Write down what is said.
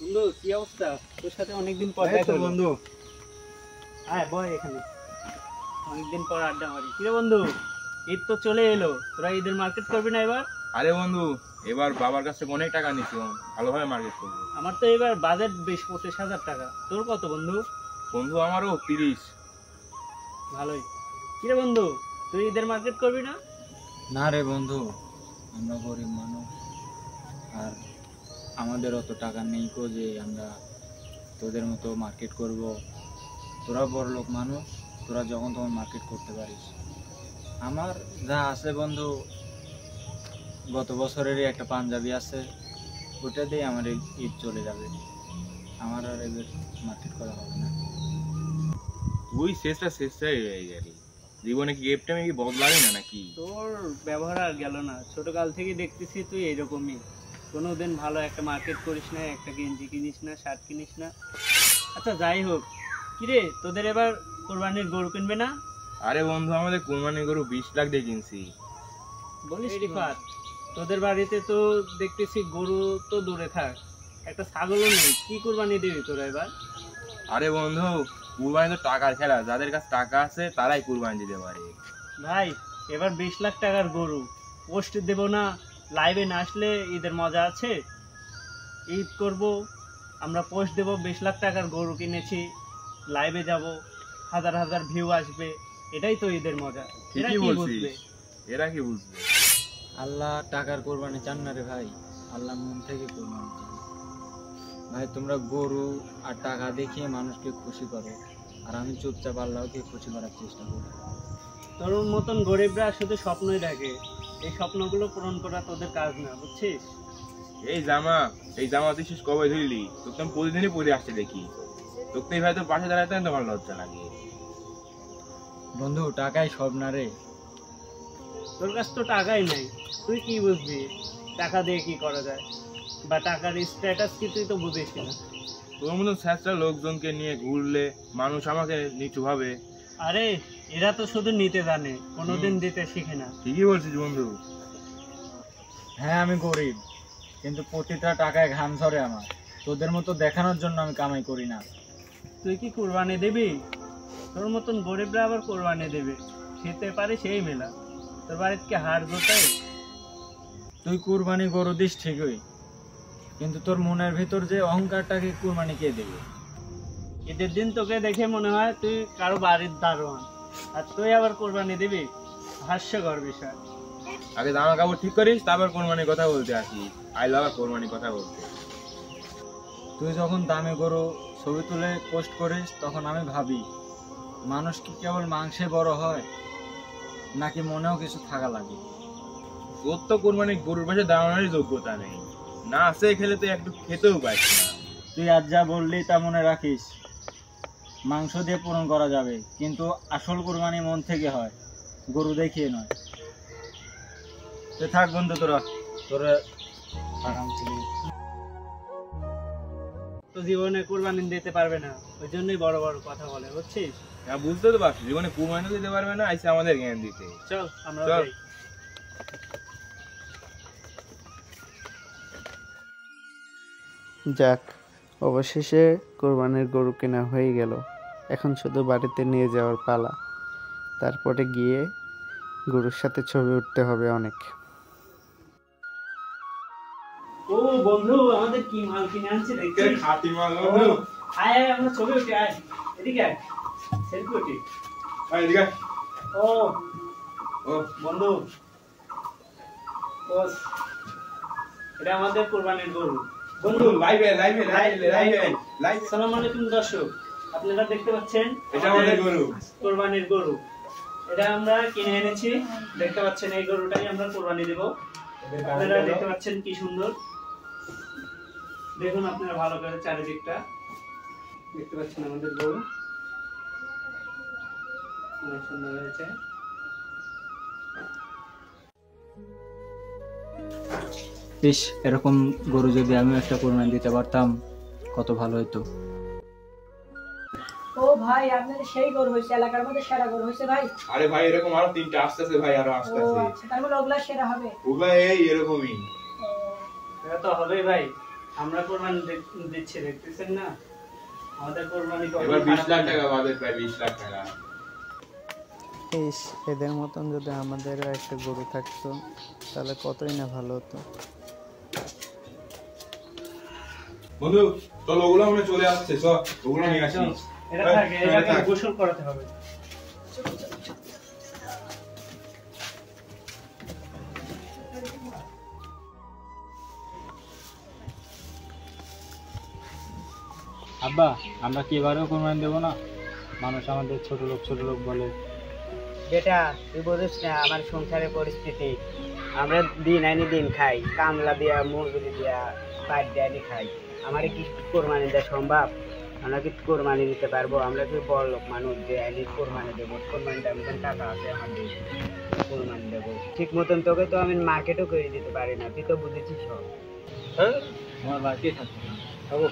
বন্ধু কি অবস্থা? তোর সাথে অনেকদিন পর দেখা হলো বন্ধু। আয় বয় এখানে, অনেকদিন পর আড্ডা মারি। কিরে বন্ধু, ঈদ তো চলে এলো, তোরা ঈদের মার্কেট করবি না এবার? আরে বন্ধু, এবার বাবার কাছ থেকে অনেক টাকা নিচ্ছি, ভালোভাবে মার্কেট করবো। আমার তো এবার বাজেট 20-25 হাজার টাকা। তোর কত বন্ধু? বন্ধু আমারও 30। ভালোই। কিরে বন্ধু, তুই ঈদের মার্কেট করবি না? না রে বন্ধু, আমরা গরিব মানুষ, আর আমাদের অত টাকা নেই কো যে আমরা তোদের মতো মার্কেট করব। তোরা বড়লোক মানুষ, তোরা যখন তখন মার্কেট করতে পারিস। আমার যা আছে বন্ধু, গত বছরেরই একটা পাঞ্জাবি আছে, ওটা দিয়ে আমার ঈদ চলে যাবে। আমার আর এবার মার্কেট করা হবে না। তুই শেষটাই হয়ে গেলি। জীবনে কি গিফট আমি কি বদলাবি না নাকি? তোর ব্যবহার আর গেল না, ছোটকাল থেকে দেখতেছি তুই এরকমই। কোনোদিন ভালো একটা মার্কেট করিস না, একটা গেঞ্জি কিনিস না, শার্ট কিনিস না। আচ্ছা যাই হোক, কিরে তোদের এবার কোরবানির গরু কিনবে না? আরে বন্ধু, আমাদের কোরবানি গরু 20 লাখ দিয়ে কিনছি। বলিস রিফাত, তোদের বাড়িতে তো দেখতেছি গরু তো দূরে থাক, একটা ছাগলও নেই, কি কোরবানি দিবি তোরা এবার? আরে বন্ধু, কুরবানি তো টাকার খেলা, যাদের কাছে টাকা আছে তারাই কুরবানি দিতে পারে। ভাই এবার 20 লাখ টাকার গরু পোস্ট দেব না? লাইভে না আসলে ঈদের মজা আছে? ঈদ করব, আমরা পোস্ট দেব 20 লাখ টাকার গরু কিনেছি, লাইভে যাব, হাজার হাজার ভিউ আসবে, এটাই তো ঈদের মজা। এরা ঠিকই কি বলছিস, বুঝবে? এরা কি বুঝবে? আল্লাহ টাকার কোরবানি চান না রে ভাই, আল্লাহ মন থেকে কোরবানি চান। ভাই তোমরা গরু আর টাকা দেখিয়ে মানুষকে খুশি করো, আর আমি চুপচাপ আল্লাহকে খুশি করার চেষ্টা করি। তোর মতন গরিবরা শুধু স্বপ্নই দেখে, এই স্বপ্নগুলো পূরণ করা তোদের কাজ না, বুঝছিস? এই জামা তুই শেষ কবে ধরলি? তোকে আমি প্রতিদিনই পরে আসতে দেখি। তোকে এই ভাই তোর পাশে দাঁড়াতে তোমার লজ্জা লাগে? বন্ধু টাকাই সব না রে। তোর কাছে তো টাকাই নাই, তুই কি বুঝবি টাকা দিয়ে কি করা যায়, বা টাকার স্ট্যাটাস কি তুই তো বুঝিস না। তোর মতো স্যাঁচটা লোকজনকে নিয়ে ঘুরলে মানুষ আমাকে নিচু ভাবে। আরে এরা তো শুধু নিতে জানে, কোনোদিন দিতে শিখে না। ঠিকই বলছিস বন্ধু। হ্যাঁ আমি গরিব, কিন্তু প্রতিটা টাকায় ঘাম ঝরে আমার। তোদের মতো দেখানোর জন্য আমি কামাই করি না। তুই কি কোরবানি দিবি? তোর মতন গরিবরা আবার কোরবানি দেবে, খেতে পারে সেই মেলা। তোর বাড়িতে কি হাড় গোটায়? তুই কুরবানি গরু দিস ঠিকই, কিন্তু তোর মনের ভিতর যে অহংকারটাকে কুরবানি কে দেবে? ঈদের দিন তোকে দেখে মনে হয় তুই কারো বাড়ির দারোয়ান, আর তুই আবার কোরবানি দিবি? হাস্যকর বিষয়। আগে জামা কাপড় ঠিক করিস, তারপর কোরবানির কথা বলতে আসি। আই লাভ কোরবানির কথা বলতে। তুই যখন দামে গরু ছবি তুলে পোস্ট করিস, তখন আমি ভাবি মানুষ কি কেবল মাংসে বড় হয়, নাকি মনেও কিছু থাকা লাগে? তোর তো কোরবানির গরুর পাশে দাঁড়ানোর যোগ্যতা নেই, না আছে খেলে তুই একটু খেতেও পাইস না। তুই আজ যা বললি তা মনে রাখিস, মাংস দিয়ে পূরণ করা যাবে, কিন্তু আসল কুরবানি মন থেকে হয়, গরু দেখিয়ে নয়। তো থাক বন্ধু, তোরা আরাম ছিলি। তো জীবনে কোরবানি দিতে পারবে না, ওই জন্যই বড় বড় কথা বলে, বুঝছিস? হ্যাঁ বুঝতে তো পারছি, জীবনে কোরবানি দিতে পারবে না, আইসে আমাদের জ্ঞান দিতে। চল আমরা চল। যাই। যাক, অবশেষে কোরবানির গরু কেনা হয়ে গেল। এখন শুধু বাড়িতে নিয়ে যাওয়ার পালা। তারপরে গিয়ে গরুর সাথে ছবি উঠতে হবে অনেক। ও বন্ধু, আমাদের কি মাল কিনে আনছে দেখছিস? খাঁটি মাল বন্ধু। আয় আয়, আমরা ছবি উঠি, আয় এদিকে আয়, সেলফি উঠি। আয় এদিকে আয়। ও ও বন্ধু, বস, এটা আমাদের কোরবানির গরু। বন্ধু লাইভে আসসালামু আলাইকুম দর্শক, আপনারা দেখতে পাচ্ছেন এটা আমাদের গরু, কোরবানির গরু। এটা আমরা কিনে এনেছি, দেখতে পাচ্ছেন এই গরুটাই আমরা কোরবানি দেব। আপনারা দেখতে পাচ্ছেন কি সুন্দর, দেখুন আপনারা ভালো করে চারিদিকটা দেখতে পাচ্ছেন। আমাদের গরু অনেক সুন্দর হয়েছে। ইস, এরকম গরু যদি আমি একটা কোরবানি দিতে পারতাম কত ভালো হতো। ও ভাই, আপনার সেই গরু হয়েছে, এলাকার মধ্যে সেরা গরু হয়েছে ভাই। আরে ভাই এরকম আরো 3টা আসতেছে ভাই, আরো ও আসতেছে। আচ্ছা, তার মানে ওগুলা সেরা হবে। ওগুলা এই এরকমই। এটা তো হবেই ভাই, আমরা কোরবানি দিচ্ছি, দেখতেছেন না আমাদের কোরবানি কত এবার 20 লাখ খারাপ। টাকা বাদে প্রায় 20 লাখ টাকা। এদের মতন যদি আমাদেরও একটা গরু থাকতো তাহলে কতই না ভালো হতো। বন্ধু চল, ওগুলো মনে হয় চলে আসছে, চল ওগুলো নিয়ে আসি। এটা এই, থাকে, এটা এটাকে থাক। গোসল করাতে হবে। আব্বা, আমরা কি এবারেও কোরবানি দেবো না? মানুষ আমাদের ছোট লোক বলে। যেটা তুই বুঝিস না আমার সংসারের পরিস্থিতি, আমরা দিন আনি দিন খাই, কামলা দিয়া মজুরি দিয়া পাট দিয়া আনি খাই। আমার কি কোরবানি দেওয়া সম্ভব? আমরা কি কোরবানি দিতে পারবো? আমরা কি বড় লোক মানুষ যে আনি কোরবানি দেবো? কোরবানি দাম টাকা আছে আমাদের, কোরবানি দেবো ঠিক মতন? তোকে তো আমি মার্কেটও করে দিতে পারি না, তুই তো বুঝেছিস সব। আমার বাড়িতেই থাকতে হবে।